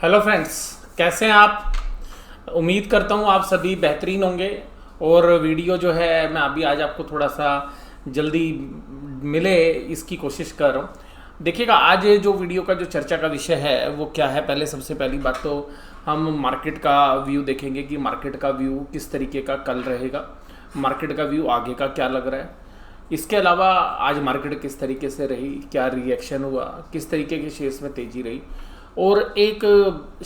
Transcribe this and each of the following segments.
Hello friends, कैसे हैं आप। उम्मीद करता हूँ आप सभी बेहतरीन होंगे। और वीडियो जो है मैं अभी आज आपको थोड़ा सा जल्दी मिले इसकी कोशिश कर रहा हूँ। देखिएगा, आज जो वीडियो का जो चर्चा का विषय है वो क्या है। पहले सबसे पहली बात तो हम मार्केट का व्यू देखेंगे कि मार्केट का व्यू किस तरीके का कल रहेगा, मार्केट का व्यू आगे का क्या लग रहा है। इसके अलावा आज मार्केट किस तरीके से रही, क्या रिएक्शन हुआ, किस तरीके के शेयर्स में तेज़ी रही। और एक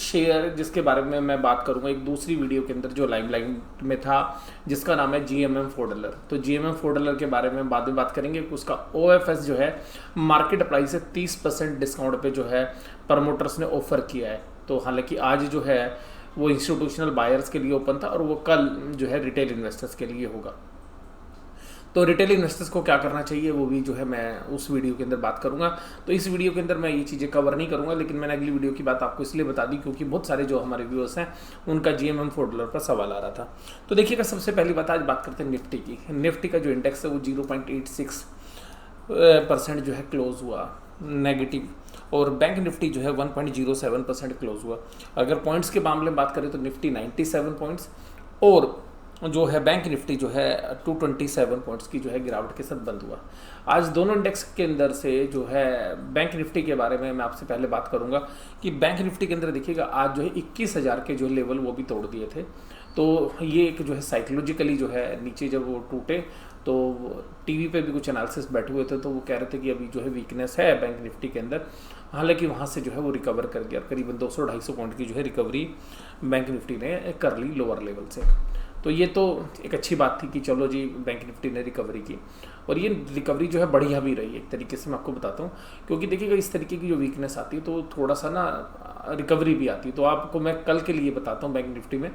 शेयर जिसके बारे में मैं बात करूंगा एक दूसरी वीडियो के अंदर जो लाइमलाइट में था, जिसका नाम है जीएमएम फोर्डलर। तो जीएमएम फोर्डलर के बारे में बाद में बात करेंगे कि उसका ओएफएस जो है मार्केट प्राइस से 30% डिस्काउंट पे जो है प्रमोटर्स ने ऑफर किया है। तो हालांकि आज जो है वो इंस्टीट्यूशनल बायर्स के लिए ओपन था और वो कल जो है रिटेल इन्वेस्टर्स के लिए होगा। तो रिटेल इन्वेस्टर्स को क्या करना चाहिए वो भी जो है मैं उस वीडियो के अंदर बात करूंगा। तो इस वीडियो के अंदर मैं ये चीज़ें कवर नहीं करूंगा, लेकिन मैंने अगली वीडियो की बात आपको इसलिए बता दी क्योंकि बहुत सारे जो हमारे व्यूअर्स हैं उनका जीएमएम फोर्डलर पर सवाल आ रहा था। तो देखिएगा, सबसे पहली बात आज बात करते हैं निफ्टी की। निफ्टी का जो इंडेक्स है वो 0.86% जो है क्लोज हुआ नेगेटिव, और बैंक निफ्टी जो है 1.07% क्लोज हुआ। अगर पॉइंट्स के मामले में बात करें तो निफ्टी 97 पॉइंट्स और जो है बैंक निफ्टी जो है 227 पॉइंट्स की जो है गिरावट के साथ बंद हुआ। आज दोनों इंडेक्स के अंदर से जो है बैंक निफ्टी के बारे में मैं आपसे पहले बात करूंगा कि बैंक निफ्टी के अंदर देखिएगा आज जो है 21,000 के जो लेवल वो भी तोड़ दिए थे। तो ये एक जो है साइकोलॉजिकली जो है नीचे जब वो टूटे तो टीवी पे भी कुछ एनालिसिस बैठे हुए थे तो वो कह रहे थे कि अभी जो है वीकनेस है बैंक निफ्टी के अंदर। हालांकि वहाँ से जो है वो रिकवर कर गया, करीबन 200-250 पॉइंट की जो है रिकवरी बैंक निफ्टी ने कर ली लोअर लेवल से। तो ये तो एक अच्छी बात थी कि चलो जी बैंक निफ्टी ने रिकवरी की, और ये रिकवरी जो है बढ़िया भी रही एक तरीके से। मैं आपको बताता हूँ क्योंकि देखिएगा इस तरीके की जो वीकनेस आती है तो थोड़ा सा ना रिकवरी भी आती है। तो आपको मैं कल के लिए बताता हूँ बैंक निफ्टी में।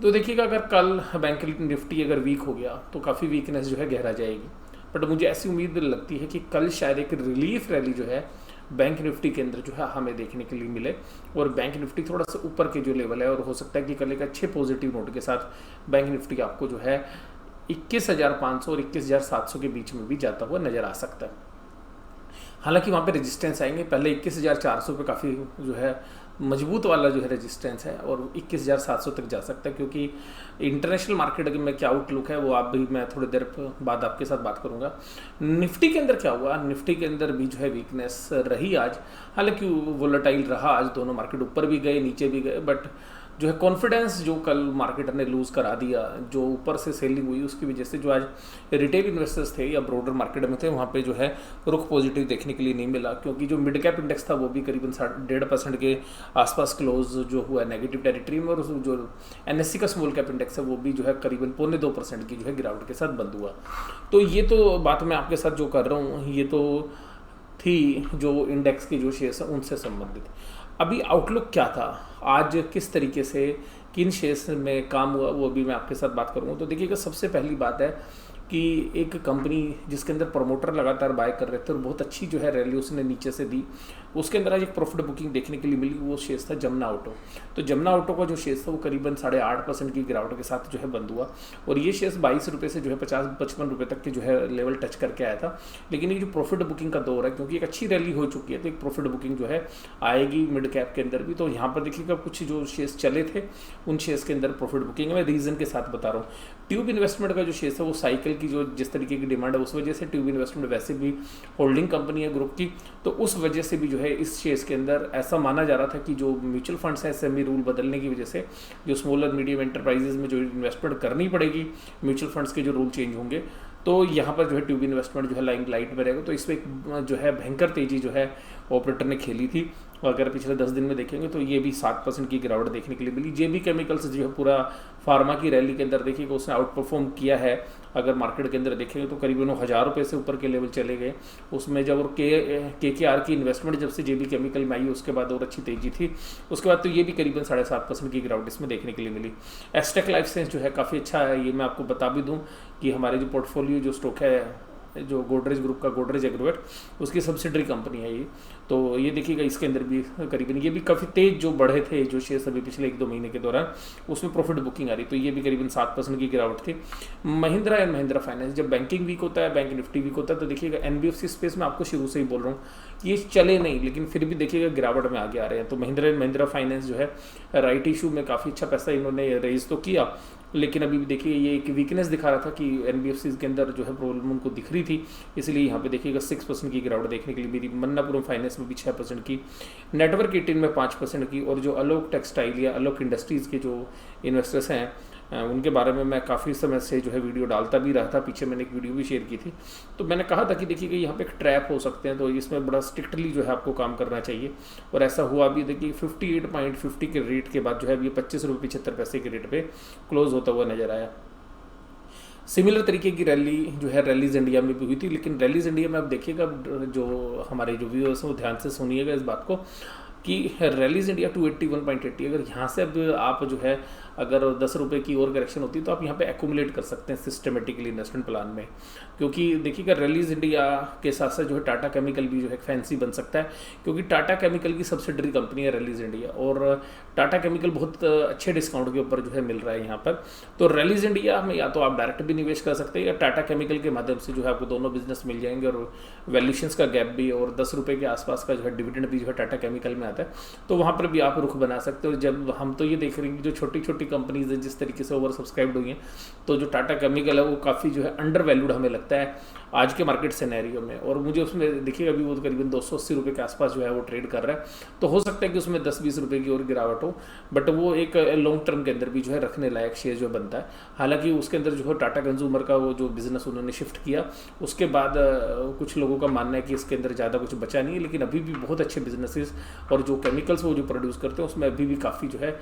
तो देखिएगा, अगर कल बैंक निफ्टी अगर वीक हो गया तो काफ़ी वीकनेस जो है गहरा जाएगी। बट मुझे ऐसी उम्मीद लगती है कि कल शायद एक रिलीफ रैली जो है बैंक निफ्टी के अंदर जो है हमें देखने के लिए मिले, और बैंक निफ्टी थोड़ा सा ऊपर के जो लेवल है, और हो सकता है कि कल एक अच्छे पॉजिटिव नोट के साथ बैंक निफ्टी आपको जो है 21,500 और 21,700 के बीच में भी जाता हुआ नजर आ सकता है। हालांकि वहाँ पे रेजिस्टेंस आएंगे, पहले 21,400 पे काफ़ी जो है मजबूत वाला जो है रेजिस्टेंस है, और 21,700 तक जा सकता है क्योंकि इंटरनेशनल मार्केट में क्या आउटलुक है वो आप भी मैं थोड़ी देर बाद आपके साथ बात करूंगा। निफ्टी के अंदर क्या हुआ, निफ्टी के अंदर भी जो है वीकनेस रही आज। हालांकि वोलेटाइल रहा आज, दोनों मार्केट ऊपर भी गए नीचे भी गए, बट जो है कॉन्फिडेंस जो कल मार्केट ने लूज़ करा दिया, जो ऊपर से सेलिंग हुई उसकी वजह से जो आज रिटेल इन्वेस्टर्स थे या ब्रॉडर मार्केट में थे वहाँ पे जो है रुख पॉजिटिव देखने के लिए नहीं मिला, क्योंकि जो मिड कैप इंडेक्स था वो भी करीबन 1.5% के आसपास क्लोज जो हुआ नेगेटिव टेरिटरी में, और जो एनएससी का स्मॉल कैप इंडेक्स है वो भी जो है करीबन 0.25% की जो है गिरावट के साथ बंद हुआ। तो ये तो बात मैं आपके साथ जो कर रहा हूँ ये तो थी जो इंडेक्स के जो शेयर्स हैं उनसे संबंधित। अभी आउटलुक क्या था, आज किस तरीके से किन शेयर्स में काम हुआ वो भी मैं आपके साथ बात करूँगा। तो देखिएगा, सबसे पहली बात है कि एक कंपनी जिसके अंदर प्रमोटर लगातार बाय कर रहे थे और बहुत अच्छी जो है रैली उसने नीचे से दी, उसके अंदर आज एक प्रॉफिट बुकिंग देखने के लिए मिली। वो शेयर्स था जमुना ऑटो। तो जमुना ऑटो का जो शेयर्स था वो करीबन 8.5% की गिरावट के साथ जो है बंद हुआ, और ये शेयर्स 22 रुपये से जो है 50-55 रुपये तक के जो है लेवल टच करके आया था। लेकिन ये जो प्रॉफिट बुकिंग का दौर है, क्योंकि एक अच्छी रैली हो चुकी है तो एक प्रॉफिट बुकिंग जो है आएगी मिड कैप के अंदर भी। तो यहाँ पर देखिएगा कुछ जो शेयर्स चले थे उन शेयर्स के अंदर प्रॉफिट बुकिंग मैं रीज़न के साथ बता रहा हूँ। ट्यूब इन्वेस्टमेंट का जो शेयर्स है वो साइकिल की जो जिस तरीके की डिमांड है उस वजह से, ट्यूब इन्वेस्टमेंट वैसे भी होल्डिंग कंपनी है ग्रुप की, तो उस वजह से भी जो है इस शेयर्स के अंदर ऐसा माना जा रहा था कि जो म्यूचुअल फंड्स हैं एसएमई रूल बदलने की वजह से जो स्मॉल और मीडियम एंटरप्राइजेज में जो इन्वेस्टमेंट करनी पड़ेगी, म्यूचुअल फंड्स के जो रूल चेंज होंगे, तो यहाँ पर जो है ट्यूब इन्वेस्टमेंट जो है लाइम लाइट में रहेगा। तो इसमें जो है भयंकर तेजी जो है ऑपरेटर ने खेली थी, और अगर पिछले 10 दिन में देखेंगे तो ये भी 7% की गिरावट देखने के लिए मिली। जेबी केमिकल्स जो है पूरा फार्मा की रैली के अंदर देखिएगा उसने आउट परफॉर्म किया है। अगर मार्केट के अंदर देखेंगे तो करीबन 1,000 रुपये से ऊपर के लेवल चले गए उसमें जब, और KKR की इन्वेस्टमेंट जब से जेबी केमिकल में आई उसके बाद और अच्छी तेजी थी। उसके बाद तो ये भी करीबन 7.5% की गिरावट इसमें देखने के लिए मिली। एस्टेक लाइफ साइंस जो है काफ़ी अच्छा है, ये मैं आपको बता भी दूँ कि हमारे जो पोर्टफोलियो जो स्टॉक है जो गोदरेज ग्रुप का गोदरेज एग्रोवेट, उसकी सब्सिडरी कंपनी है ये। तो ये देखिएगा इसके अंदर भी करीबन ये भी काफ़ी तेज जो बढ़े थे जो शेयर्स अभी पिछले 1-2 महीने के दौरान, उसमें प्रॉफिट बुकिंग आ रही, तो ये भी करीबन 7% की गिरावट थी। महिंद्रा एंड महिंद्रा फाइनेंस, जब बैंकिंग वीक होता है, बैंक निफ्टी वीक होता है, तो देखिएगा एनबीएफसी स्पेस में आपको शुरू से ही बोल रहा हूँ कि ये चले नहीं, लेकिन फिर भी देखिएगा गिरावट में आगे आ रहे हैं। तो महिंद्रा एंड महिंद्रा फाइनेंस जो है राइट इशू में काफ़ी अच्छा पैसा इन्होंने रेज तो किया, लेकिन अभी भी देखिए ये एक वीकनेस दिखा रहा था कि एनबीएफसी के अंदर जो है प्रॉब्लम उनको दिख रही थी, इसलिए यहाँ पे देखिएगा 6% की गिरावट देखने के लिए मिली। मन्नापुरम फाइनेंस में भी 6% की, नेटवर्क 18 में 5% की, और जो अलोक टेक्सटाइल या अलोक इंडस्ट्रीज़ के जो इन्वेस्टर्स हैं उनके बारे में मैं काफ़ी समय से जो है वीडियो डालता भी रहा था, पीछे मैंने एक वीडियो भी शेयर की थी। तो मैंने कहा था कि देखिए यहाँ पे एक ट्रैप हो सकते हैं, तो इसमें बड़ा स्ट्रिक्टली जो है आपको काम करना चाहिए, और ऐसा हुआ भी। देखिए 58.50 के रेट के बाद जो है ये 25 रुपये 75 पैसे के रेट पे क्लोज होता हुआ नजर आया। सिमिलर तरीके की रैली जो है रैलीज इंडिया में भी हुई थी, लेकिन रैलीज इंडिया में आप देखिएगा जो हमारे जो व्यूअर्स हैं वो ध्यान से सुनिएगा इस बात को कि रैलीज इंडिया 281.80, अगर यहाँ से अब आप जो है अगर 10 रुपये की और करेक्शन होती है तो आप यहाँ पे एक्यूमुलेट कर सकते हैं सिस्टमेटिकली इन्वेस्टमेंट प्लान में, क्योंकि देखिएगा रैलीज इंडिया के साथ साथ जो है टाटा केमिकल भी जो है फैंसी बन सकता है, क्योंकि टाटा केमिकल की सब्सिडरी कंपनी है रैलीज इंडिया, और टाटा केमिकल बहुत अच्छे डिस्काउंट के ऊपर जो है मिल रहा है यहाँ पर। तो रैलीज इंडिया में या तो आप डायरेक्ट भी निवेश कर सकते हैं या टाटा केमिकल के माध्यम से जो है आपको दोनों बिजनेस मिल जाएंगे, और वैल्यूशंस का गैप भी और 10 रुपये के आसपास का जो है डिविडेंड भी जो है टाटा केमिकल में आता है, तो वहाँ पर भी आप रुख बना सकते हो। जब हम तो ये देख रहे हैं कि जो छोटी छोटी कंपनीज हैं जिस तरीके से ओवर सब्सक्राइब्ड हुई हैं, तो जो टाटा केमिकल है वो काफ़ी जो है अंडर वैल्यूड हमें लगता है आज के मार्केट सिनेरियो में, और मुझे उसमें देखिएगा अभी वो तो करीबन 280 रुपये के आसपास जो है वो ट्रेड कर रहा है, तो हो सकता है कि उसमें 10-20 रुपये की और गिरावट हो, बट वो एक लॉन्ग टर्म के अंदर भी जो है रखने लायक शेयर जो बनता है। हालांकि उसके अंदर जो है टाटा कंज्यूमर का वो जो बिजनेस उन्होंने शिफ्ट किया, उसके बाद कुछ लोगों का मानना है कि इसके अंदर ज़्यादा कुछ बचा नहीं है, लेकिन अभी भी बहुत अच्छे बिजनेसेस और जो केमिकल्स वो जो प्रोड्यूस करते हैं उसमें अभी भी काफ़ी जो है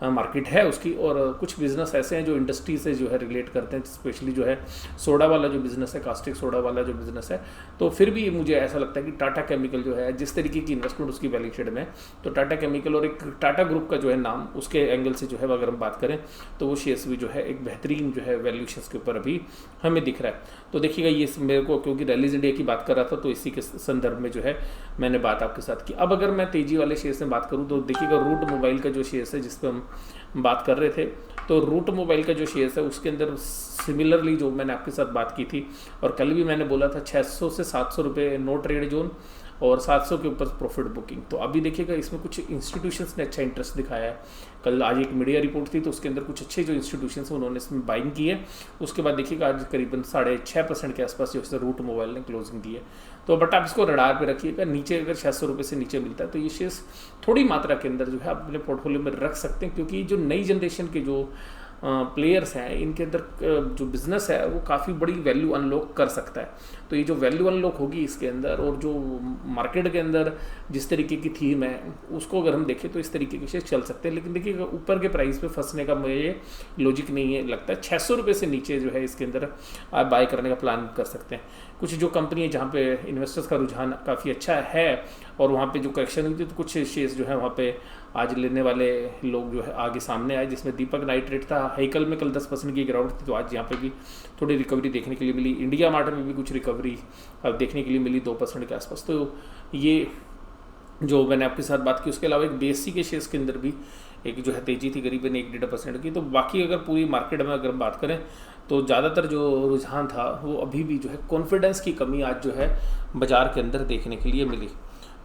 मार्केट है उसकी, और कुछ बिजनेस ऐसे हैं जो इंडस्ट्री से जो है रिलेट करते हैं, स्पेशली जो है सोडा वाला जो बिजनेस है, कास्टिक सोडा वाला जो बिजनेस है। तो फिर भी मुझे ऐसा लगता है कि टाटा केमिकल जो है जिस तरीके की इन्वेस्टमेंट उसकी वैल्यू शेड में, तो टाटा केमिकल और एक टाटा ग्रुप का जो है नाम, उसके एंगल से जो है अगर हम बात करें तो वो शेयर्स भी जो है एक बेहतरीन जो है वैल्यूशंस के ऊपर अभी हमें दिख रहा है। तो देखिएगा ये मेरे को, क्योंकि रैलीज इंडिया की बात कर रहा था तो इसी के संदर्भ में जो है मैंने बात आपके साथ की। अब अगर मैं तेजी वाले शेयर्स में बात करूँ तो देखिएगा रूट मोबाइल का जो शेयर्स है जिस पर हम बात कर रहे थे, तो रूट मोबाइल का जो शेयर्स है उसके अंदर सिमिलरली जो मैंने आपके साथ बात की थी, और कल भी मैंने बोला था 600 से 700 रुपये नो ट्रेड जोन और 700 के ऊपर प्रॉफिट बुकिंग। तो अभी देखिएगा इसमें कुछ इंस्टीट्यूशंस ने अच्छा इंटरेस्ट दिखाया है। कल आज एक मीडिया रिपोर्ट थी तो उसके अंदर कुछ अच्छे जो इंस्टीट्यूशंस हैं उन्होंने इसमें बाइंग की है। उसके बाद देखिएगा आज करीबन 6.5% के आसपास जो है रूट मोबाइल ने क्लोजिंग दी है। तो बट आप इसको रडार पे रखिएगा, नीचे अगर 600 रुपये से नीचे मिलता है तो ये शेयर्स थोड़ी मात्रा के अंदर जो है आप अपने पोर्टफोलियो में रख सकते हैं, क्योंकि जो नई जनरेशन के जो प्लेयर्स हैं इनके अंदर जो बिज़नेस है वो काफ़ी बड़ी वैल्यू अनलॉक कर सकता है। तो ये जो वैल्यू अनलॉक होगी इसके अंदर, और जो मार्केट के अंदर जिस तरीके की थीम है उसको अगर हम देखें तो इस तरीके के शेयर चल सकते हैं, लेकिन देखिए ऊपर के प्राइस पे फंसने का मुझे लॉजिक नहीं है लगता है। 600 रुपये से नीचे जो है इसके अंदर आप बाय करने का प्लान कर सकते हैं। कुछ जो कंपनी है जहाँ पे इन्वेस्टर्स का रुझान काफ़ी अच्छा है और वहाँ पे जो करेक्शन हुई थी तो कुछ शेयर्स जो है वहाँ पे आज लेने वाले लोग जो है आगे सामने आए, जिसमें दीपक नाइट्रेट था। हाइकल में कल 10% की गिरावट थी तो आज यहाँ पे भी थोड़ी रिकवरी देखने के लिए मिली। इंडिया मार्ट में भी कुछ रिकवरी अब देखने के लिए मिली 2% के आसपास। तो ये जो मैंने आपके साथ बात की, उसके अलावा एक बीएससी के शेयर्स के अंदर भी एक जो है तेजी थी करीबन 1-1.5% की। तो बाकी अगर पूरी मार्केट में अगर बात करें तो ज़्यादातर जो रुझान था वो अभी भी जो है कॉन्फिडेंस की कमी आज जो है बाज़ार के अंदर देखने के लिए मिली।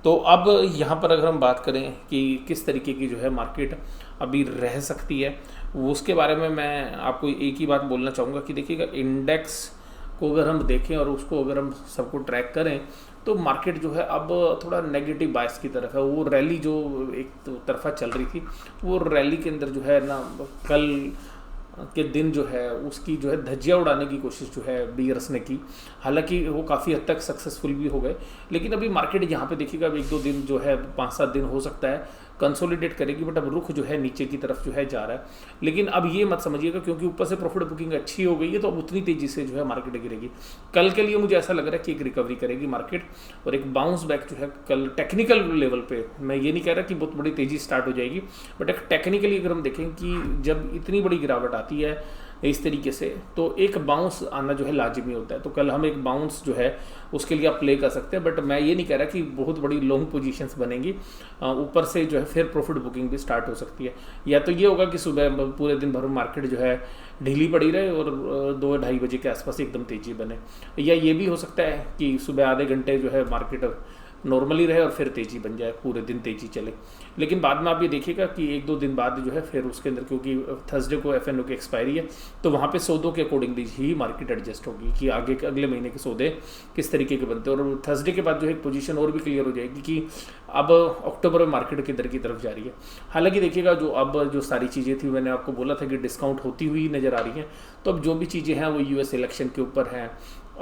तो अब यहाँ पर अगर हम बात करें कि किस तरीके की जो है मार्केट अभी रह सकती है, वो उसके बारे में मैं आपको एक ही बात बोलना चाहूँगा कि देखिएगा इंडेक्स को अगर हम देखें और उसको अगर हम सबको ट्रैक करें तो मार्केट जो है अब थोड़ा नेगेटिव बायस की तरफ है। वो रैली जो एक तरफा चल रही थी वो रैली के अंदर जो है ना कल के दिन जो है उसकी जो है धज्जियाँ उड़ाने की कोशिश जो है बीयर्स ने की। हालांकि वो काफ़ी हद तक सक्सेसफुल भी हो गए, लेकिन अभी मार्केट यहाँ पे देखिएगा 1-2 दिन जो है 5-7 दिन हो सकता है कंसोलिडेट करेगी, बट अब रुख जो है नीचे की तरफ जो है जा रहा है। लेकिन अब ये मत समझिएगा क्योंकि ऊपर से प्रॉफिट बुकिंग अच्छी हो गई है तो अब उतनी तेज़ी से जो है मार्केट गिरेगी। कल के लिए मुझे ऐसा लग रहा है कि एक रिकवरी करेगी मार्केट और एक बाउंस बैक जो है कल टेक्निकल लेवल पे, मैं ये नहीं कह रहा कि बहुत बड़ी तेज़ी स्टार्ट हो जाएगी, बट एक टेक्निकली अगर हम देखें कि जब इतनी बड़ी गिरावट आती है इस तरीके से, तो एक बाउंस आना जो है लाजमी होता है। तो कल हम एक बाउंस जो है उसके लिए आप प्ले कर सकते हैं, बट मैं ये नहीं कह रहा कि बहुत बड़ी लॉन्ग पोजीशंस बनेंगी। ऊपर से जो है फिर प्रॉफिट बुकिंग भी स्टार्ट हो सकती है। या तो ये होगा कि सुबह पूरे दिन भर मार्केट जो है ढीली पड़ी रहे और 2-2:30 बजे के आसपास एकदम तेज़ी बने, या ये भी हो सकता है कि सुबह आधे घंटे जो है मार्केट नॉर्मली रहे और फिर तेज़ी बन जाए, पूरे दिन तेज़ी चले। लेकिन बाद में आप ये देखिएगा कि 1-2 दिन बाद जो है फिर उसके अंदर, क्योंकि थर्सडे को एफएनओ की एक्सपायरी है, तो वहाँ पे सौदों के अकॉर्डिंगली ही मार्केट एडजस्ट होगी कि आगे के अगले महीने के सौदे किस तरीके के बनते हैं। और थर्सडे के बाद जो है पोजीशन और भी क्लियर हो जाएगी कि अब अक्टूबर में मार्केट किधर की तरफ जा रही है। हालांकि देखिएगा जो सारी चीज़ें थी, मैंने आपको बोला था कि डिस्काउंट होती हुई नज़र आ रही हैं, तो अब जो भी चीज़ें हैं वो यूएस इलेक्शन के ऊपर हैं।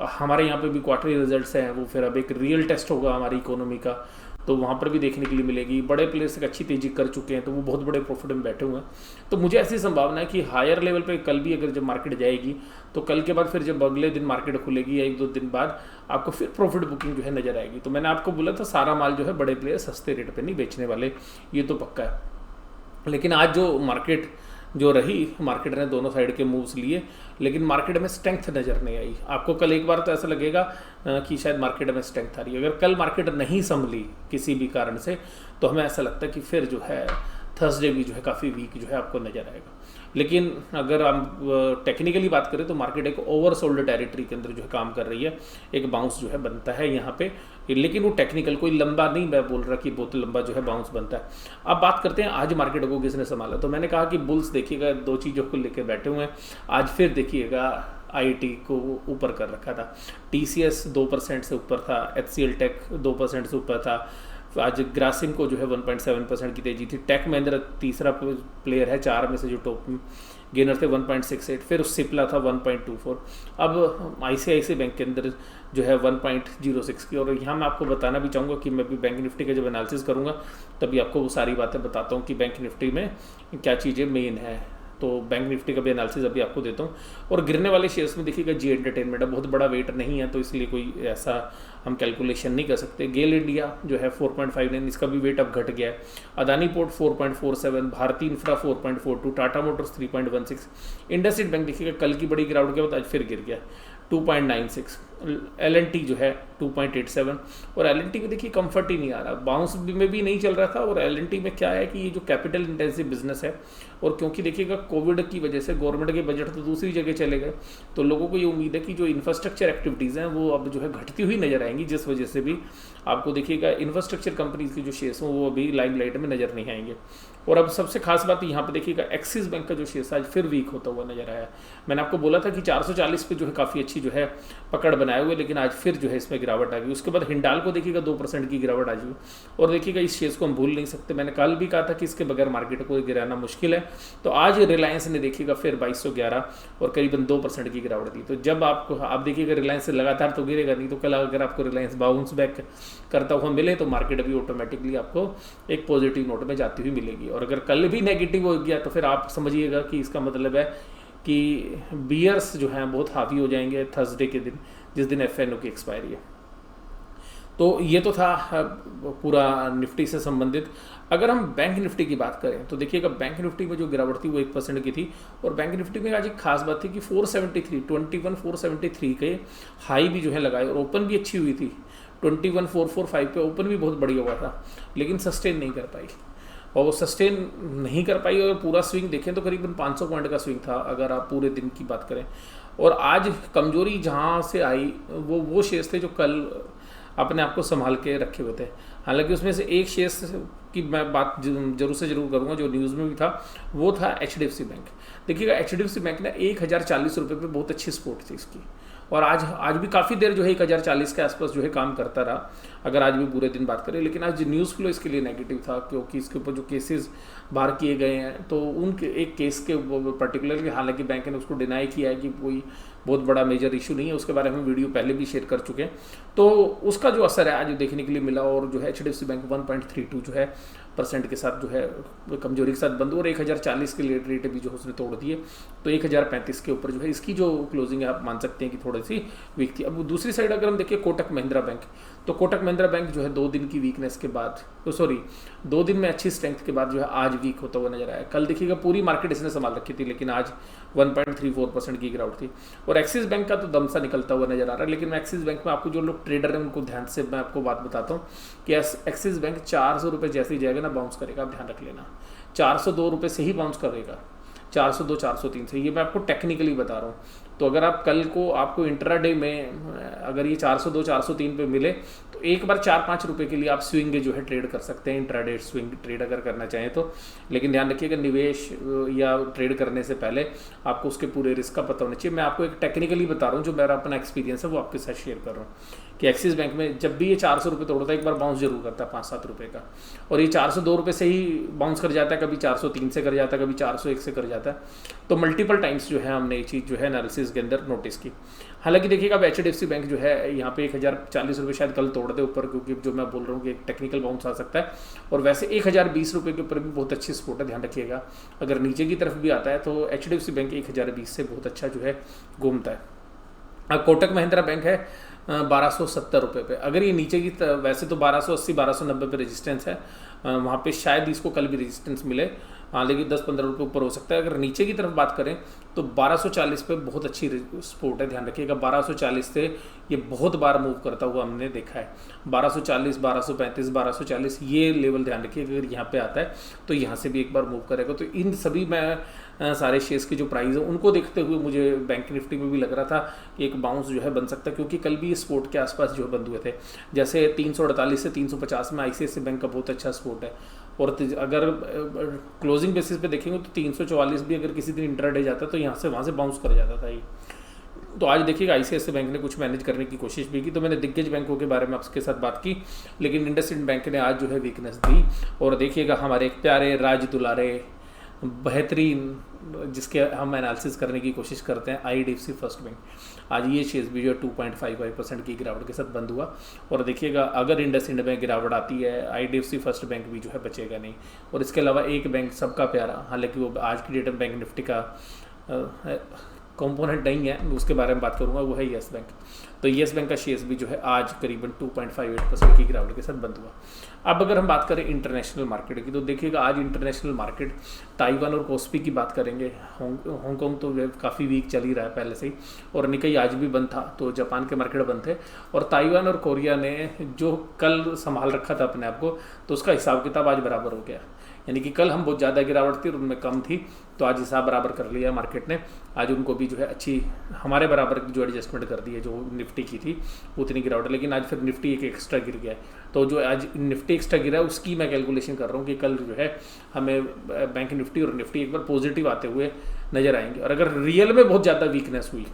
हमारे यहाँ पे भी क्वार्टरली रिजल्ट्स हैं, वो फिर अब एक रियल टेस्ट होगा हमारी इकोनॉमी का, तो वहाँ पर भी देखने के लिए मिलेगी। बड़े प्लेयर्स एक अच्छी तेज़ी कर चुके हैं, तो वो बहुत बड़े प्रॉफिट में बैठे हुए हैं। तो मुझे ऐसी संभावना है कि हायर लेवल पे कल भी अगर जब मार्केट जाएगी, तो कल के बाद फिर जब अगले दिन मार्केट खुलेगी या 1-2 दिन बाद आपको फिर प्रॉफिट बुकिंग जो है नज़र आएगी। तो मैंने आपको बोला था सारा माल जो है बड़े प्लेयर सस्ते रेट पर नहीं बेचने वाले, ये तो पक्का है। लेकिन आज जो मार्केट जो रही, मार्केट ने दोनों साइड के मूव्स लिए, लेकिन मार्केट में स्ट्रेंथ नज़र नहीं आई। आपको कल एक बार तो ऐसा लगेगा कि शायद मार्केट में स्ट्रेंथ आ रही है। अगर कल मार्केट नहीं संभली किसी भी कारण से, तो हमें ऐसा लगता है कि फिर जो है थर्सडे भी जो है काफ़ी वीक जो है आपको नज़र आएगा। लेकिन अगर हम टेक्निकली बात करें तो मार्केट एक ओवरसोल्ड टेरिटरी के अंदर जो है काम कर रही है, एक बाउंस जो है बनता है यहाँ पे, लेकिन वो टेक्निकल कोई लंबा नहीं, मैं बोल रहा कि बहुत लंबा जो है बाउंस बनता है। अब बात करते हैं आज मार्केट को किसने संभाला। तो मैंने कहा कि बुल्स देखिएगा 2 चीज़ों को लेकर बैठे हुए हैं। आज फिर देखिएगा आईटी को ऊपर कर रखा था, टीसीएस 2% से ऊपर था, एचसीएल टेक 2% से ऊपर था। आज ग्रासिम को जो है 1.7% की तेजी थी। टेक महिंद्रा तीसरा प्लेयर है 4 में से जो टॉप गेनर थे 1.68, फिर सिप्ला था 1.24, अब आईसीआईसीआई बैंक के अंदर जो है 1.06 की। और यहाँ मैं आपको बताना भी चाहूँगा कि मैं भी बैंक निफ्टी का जब एनालिसिस करूँगा तभी आपको वो सारी बातें बताता हूँ कि बैंक निफ्टी में क्या चीज़ें मेन है। तो बैंक निफ्टी का भी एनालिसिस अभी आपको देता हूँ। और गिरने वाले शेयर्स में देखिएगा जी एंटरटेनमेंट है, बहुत बड़ा वेट नहीं है, तो इसलिए कोई ऐसा हम कैलकुलेशन नहीं कर सकते। गेल इंडिया जो है 4.59, इसका भी वेट अब घट गया है। Adani port 4.47, Bharti infra 4.42, Tata motors 3.16। IndusInd bank देखिएगा कल की बड़ी गिरावट के बाद आज फिर गिर गया 2.96। एल&टी जो है 2.87, और एल&टी में देखिए कंफर्ट ही नहीं आ रहा, बाउंस में भी नहीं चल रहा था। और एल&टी में क्या है कि ये जो कैपिटल इंटेंसिव बिजनेस है, और क्योंकि देखिएगा कोविड की वजह से गवर्नमेंट के बजट तो दूसरी जगह चले गए, तो लोगों को ये उम्मीद है कि जो इंफ्रास्ट्रक्चर एक्टिविटीज़ हैं वो अब जो है घटती हुई नजर आएंगी, जिस वजह से भी आपको देखिएगा इंफ्रास्ट्रक्चर कंपनीज के जो शेयर्स हों वो अभी लाइमलाइट में नजर नहीं आएंगे। और अब सबसे खास बात यहाँ पे देखिएगा एक्सिस बैंक का जो शेयर आज फिर वीक होता हुआ नजर आया। मैंने आपको बोला था कि 440 पे जो है काफ़ी अच्छी जो है पकड़ बनाए हुए, लेकिन आज फिर जो है इसमें गिरावट आ गई। उसके बाद हिंडाल को देखिएगा 2% की गिरावट आ गई। और देखिएगा इस शेयर्स को हम भूल नहीं सकते, मैंने कल भी कहा था कि इसके बगैर मार्केट को गिराना मुश्किल है। तो आज रिलायंस ने देखिएगा फिर 2211 और करीबन 2% की गिरावट दी। तो जब आपको आप देखिएगा रिलायंस से लगातार तो गिरेगा नहीं, तो कल अगर आपको रिलायंस बाउंस बैक करता हुआ मिले तो मार्केट भी ऑटोमेटिकली आपको एक पॉजिटिव नोट में जाती हुई मिलेगी। और अगर कल भी नेगेटिव हो गया तो फिर आप समझिएगा कि इसका मतलब है कि बियर्स जो हैं बहुत हावी हो जाएंगे थर्सडे के दिन, जिस दिन एफएनओ की एक्सपायरी है। तो ये तो था पूरा निफ्टी से संबंधित। अगर हम बैंक निफ्टी की बात करें तो देखिएगा बैंक निफ्टी में जो गिरावट थी वो 1% की थी। और बैंक निफ्टी में आज एक खास बात थी कि 473 के हाई भी जो है लगाए, और ओपन भी अच्छी हुई थी 21,445 पे ओपन भी बहुत बढ़िया हुआ था, लेकिन सस्टेन नहीं कर पाई। और वो सस्टेन नहीं कर पाई, और पूरा स्विंग देखें तो करीबन 500 पॉइंट का स्विंग था अगर आप पूरे दिन की बात करें। और आज कमजोरी जहाँ से आई वो शेयर्स थे जो कल अपने आप को संभाल के रखे हुए थे। हालांकि उसमें से एक शेयर की मैं बात जरूर से जरूर करूँगा जो न्यूज़ में भी था, वो था एचडीएफसी बैंक। देखिएगा एचडीएफसी बैंक ने 1040 रुपये पर बहुत अच्छी सपोर्ट थी इसकी, और आज भी काफ़ी देर जो है 1040 के आसपास जो है काम करता रहा अगर आज भी पूरे दिन बात करें। लेकिन आज न्यूज़ फ्लो इसके लिए नेगेटिव था, क्योंकि इसके ऊपर जो केसेस बाहर किए गए हैं तो उनके एक केस के पर्टिकुलरली, हालांकि बैंक ने उसको डिनाई किया है कि कोई बहुत बड़ा मेजर इशू नहीं है, उसके बारे में वीडियो पहले भी शेयर कर चुके हैं। तो उसका जो असर है आज देखने के लिए मिला, और जो है HDFC बैंक 1.32 जो है % के साथ जो है कमजोरी के साथ बंद हुआ, और 1040 के रेट भी जो उसने तोड़ दिए। तो 1035 के ऊपर जो है इसकी जो क्लोजिंग है आप मान सकते हैं कि थोड़ी सी वीक थी। अब दूसरी साइड अगर हम देखिए कोटक महिंद्रा बैंक, तो कोटक महिंद्रा बैंक जो है 2 दिन की वीकनेस के बाद, तो सॉरी 2 दिन में अच्छी स्ट्रेंथ के बाद जो है आज वीक होता हुआ नजर आया। कल देखिएगा पूरी मार्केट इसने संभाल रखी थी, लेकिन आज 1.34% की गिरावट थी। और एक्सिस बैंक का तो दम सा निकलता हुआ नजर आ रहा है, लेकिन मैं एक्सिस बैंक में आपको जो लोग ट्रेडर हैं उनको ध्यान से मैं आपको बात बताता हूँ कि एक्सिस बैंक 400 रुपये जैसे ही जाएगा ना बाउंस करेगा, आप ध्यान रख लेना। 402 रुपये से ही बाउंस करेगा, 402 403 से, ये मैं आपको टेक्निकली बता रहा हूँ। तो अगर आप कल को आपको इंट्राडे में अगर ये 402 403 पे मिले तो एक बार 4-5 रुपए के लिए आप स्विंग जो है ट्रेड कर सकते हैं, इंट्राडे स्विंग ट्रेड अगर करना चाहें तो। लेकिन ध्यान रखिएगा निवेश या ट्रेड करने से पहले आपको उसके पूरे रिस्क का पता होना चाहिए। मैं आपको एक टेक्निकली बता रहा हूँ, जो मेरा अपना एक्सपीरियंस है वो आपके साथ शेयर कर रहा हूँ कि एक्सिस बैंक में जब भी ये 400 रुपये तोड़ता है एक बार बाउंस जरूर करता है 5-7 रुपये का, और ये 402 रुपये से ही बाउंस कर जाता है, कभी 403 से कर जाता है, कभी 401 से कर जाता है। तो मल्टीपल टाइम्स जो है हमने ये चीज़ जो है एनालिसिस के अंदर नोटिस की। हालांकि देखिएगा अब HDFC बैंक जो है यहाँ पे 1040 रुपये शायद कल तोड़ दे ऊपर, क्योंकि जो मैं बोल रहा हूँ कि एक टेक्निकल बाउंस आ सकता है। और वैसे 1020 रुपये के ऊपर भी बहुत अच्छी सपोर्ट है, ध्यान रखिएगा। अगर नीचे की तरफ भी आता है तो HDFC बैंक 1020 से बहुत अच्छा जो है घूमता है। अब कोटक महिंद्रा बैंक है 1270 रुपये पे। अगर ये नीचे की वैसे तो 1280 1290 पे रेजिस्टेंस है, वहाँ पे शायद इसको कल भी रेजिस्टेंस मिले, हाँ, लेकिन 10-15 रुपये ऊपर हो सकता है। अगर नीचे की तरफ बात करें तो 1240 पे बहुत अच्छी सपोर्ट है, ध्यान रखिएगा। 1240 से ये बहुत बार मूव करता हुआ हमने देखा है। 1240 1235 1240 ये लेवल ध्यान रखिए, अगर यहाँ पे आता है तो यहाँ से भी एक बार मूव करेगा। तो इन सभी मैं सारे शेयर्स की जो प्राइस है उनको देखते हुए मुझे बैंक निफ्टी में भी लग रहा था कि एक बाउंस जो है बन सकता है, क्योंकि कल भी सपोर्ट के आसपास जो है बंद हुए थे। जैसे 348 से 350 में ICICI बैंक का बहुत अच्छा सपोर्ट है, और अगर क्लोजिंग बेसिस पे देखेंगे तो 344 भी अगर किसी दिन इंट्राडे जाता है तो यहाँ से वहाँ से बाउंस कर जाता था ये। तो आज देखिएगा ICICI बैंक ने कुछ मैनेज करने की कोशिश भी की। तो मैंने दिग्गज बैंकों के बारे में आपके साथ बात की, लेकिन इंडसइंड बैंक ने आज जो है वीकनेस दी। और देखिएगा हमारे एक प्यारे राज दुलारे बेहतरीन जिसके हम एनालिसिस करने की कोशिश करते हैं IDFC फर्स्ट बैंक, आज ये शेयर्स भी जो है 2.55% की गिरावट के साथ बंद हुआ। और देखिएगा अगर इंडसइंड में गिरावट आती है IDFC फर्स्ट बैंक भी जो है बचेगा नहीं। और इसके अलावा एक बैंक सबका प्यारा, हालांकि वो आज की डेट में बैंक निफ्टी का कंपोनेंट नहीं है, उसके बारे में बात करूंगा, वो है येस बैंक। तो येस बैंक का शेयर्स भी जो है आज करीबन 2.58% की गिरावट के साथ बंद हुआ। अब अगर हम बात करें इंटरनेशनल मार्केट की, तो देखिएगा आज इंटरनेशनल मार्केट ताइवान और कोस्पी की बात करेंगे। हांगकांग तो काफ़ी वीक चल ही रहा है पहले से ही, और निकाई आज भी बंद था, तो जापान के मार्केट बंद थे। और ताइवान और कोरिया ने जो कल संभाल रखा था अपने आप को, तो उसका हिसाब किताब आज बराबर हो गया। यानी कि कल हम बहुत ज़्यादा गिरावट थी और उनमें कम थी, तो आज हिसाब बराबर कर लिया मार्केट ने। आज उनको भी जो है अच्छी हमारे बराबर की जो एडजस्टमेंट कर दी है, जो निफ्टी की थी उतनी गिरावट, लेकिन आज फिर निफ्टी एक एक्स्ट्रा गिर गया है। तो जो आज निफ्टी एक्स्ट्रा गिरा है उसकी मैं कैलकुलेशन कर रहा हूँ कि कल जो है हमें बैंक निफ्टी और निफ्टी एक बार पॉजिटिव आते हुए नज़र आएंगे। और अगर रियल में बहुत ज़्यादा वीकनेस हुई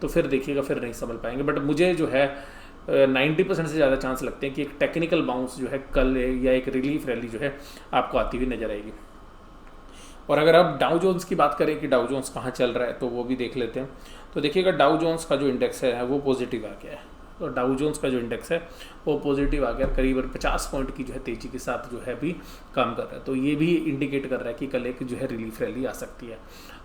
तो फिर देखिएगा फिर नहीं संभल पाएंगे। बट मुझे जो है 90% से ज़्यादा चांस लगते हैं कि एक टेक्निकल बाउंस जो है कल या एक रिलीफ रैली जो है आपको आती हुई नजर आएगी। और अगर आप डाउ जोन्स की बात करें कि डाउ जोन्स कहाँ चल रहा है, तो वो भी देख लेते हैं। तो देखिएगा डाउ जोन्स का जो इंडेक्स है वो पॉजिटिव आ गया है। तो डाउ जोन्स का जो इंडेक्स है वो पॉजिटिव आ गया, करीबन 50 पॉइंट की जो है तेजी के साथ जो है अभी काम कर रहा है। तो ये भी इंडिकेट कर रहा है कि कल एक जो है रिलीफ रैली आ सकती है।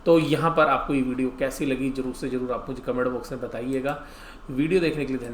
तो यहाँ पर आपको ये वीडियो कैसी लगी जरूर से जरूर आप मुझे कमेंट बॉक्स में बताइएगा। वीडियो देखने के लिए धन्यवाद।